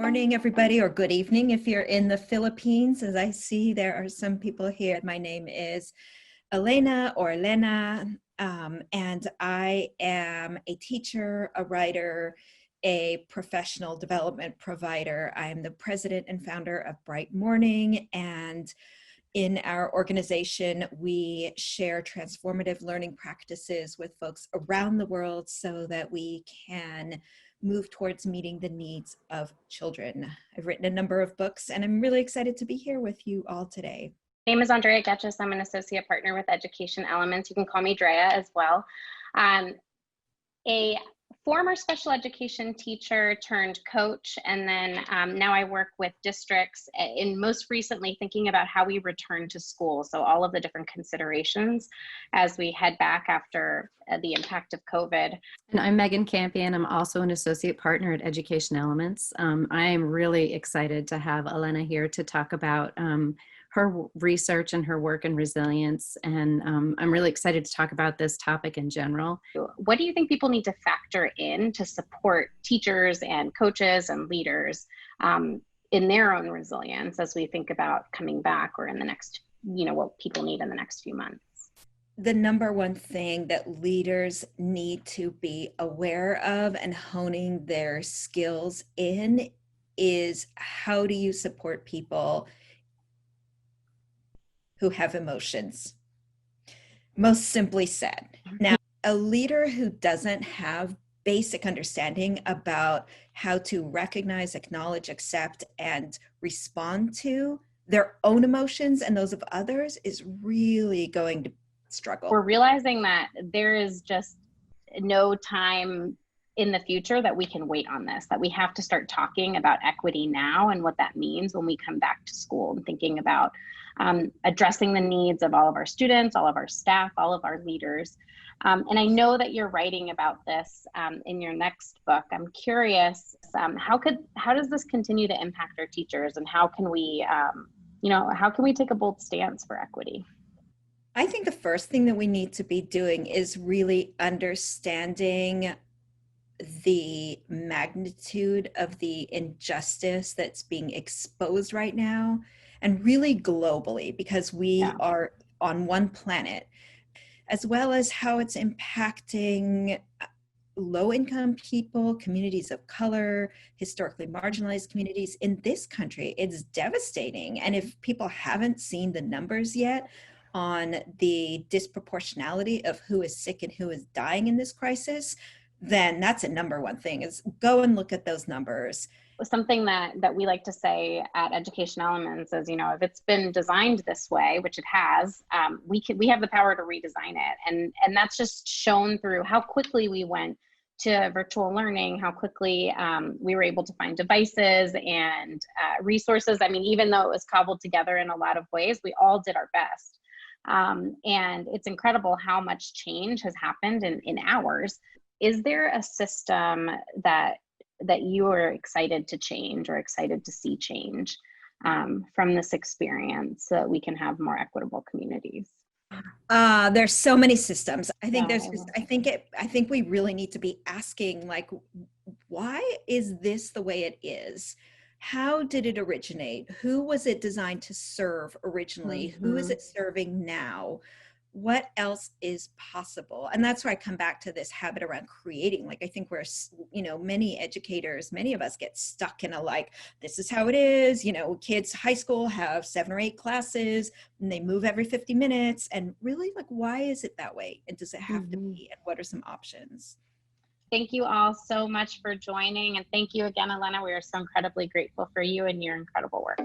morning, everybody, or good evening if you're in the Philippines. As I see, there are some people here. My name is Elena or Elena, and I am a teacher, a writer, a professional development provider. I am the president and founder of Bright Morning, and in our organization, we share transformative learning practices with folks around the world so that we can move towards meeting the needs of children. I've written a number of books, and I'm really excited to be here with you all today. My name is Andrea Goetchius. I'm an associate partner with Education Elements. You can call me Andrea as well. A former special education teacher turned coach, and then now I work with districts in most recently thinking about how we return to school. So all of the different considerations as we head back after the impact of COVID. And I'm Megan Campion. I'm also an associate partner at Education Elements. I am really excited to have Elena here to talk about her research and her work in resilience. And I'm really excited to talk about this topic in general. What do you think people need to factor in to support teachers and coaches and leaders in their own resilience as we think about coming back or in the next, what people need in the next few months? The number one thing that leaders need to be aware of and honing their skills in is how do you support people who have emotions, most simply said. Now, a leader who doesn't have basic understanding about how to recognize, acknowledge, accept, and respond to their own emotions and those of others is really going to struggle. We're realizing that there is just no time in the future that we can wait on this, that we have to start talking about equity now and what that means when we come back to school, and thinking about addressing the needs of all of our students, all of our staff, all of our leaders. And I know that you're writing about this in your next book. I'm curious, how does this continue to impact our teachers, and how can we, how can we take a bold stance for equity? I think the first thing that we need to be doing is really understanding the magnitude of the injustice that's being exposed right now, and really globally, because we are on one planet, as well as how it's impacting low-income people, communities of color, historically marginalized communities in this country. It's devastating. And if people haven't seen the numbers yet on the disproportionality of who is sick and who is dying in this crisis, then that's a number one thing, is go and look at those numbers. Something that we like to say at Education Elements is, if it's been designed this way, which it has, we have the power to redesign it. And that's just shown through how quickly we went to virtual learning, how quickly we were able to find devices and resources. I mean, even though it was cobbled together in a lot of ways, we all did our best. And it's incredible how much change has happened in hours. Is there a system that you are excited to change or excited to see change from this experience so that we can have more equitable communities? There's so many systems. I think I think we really need to be asking, like, why is this the way it is? How did it originate? Who was it designed to serve originally? Who is it serving now? What else is possible? And that's where I come back to this habit around creating. Like, I think we're, many educators, many of us get stuck in a, this is how it is. Kids, high school have 7 or 8 classes and they move every 50 minutes. And really, why is it that way? And does it have to be? And what are some options? Thank you all so much for joining. And thank you again, Elena. We are so incredibly grateful for you and your incredible work.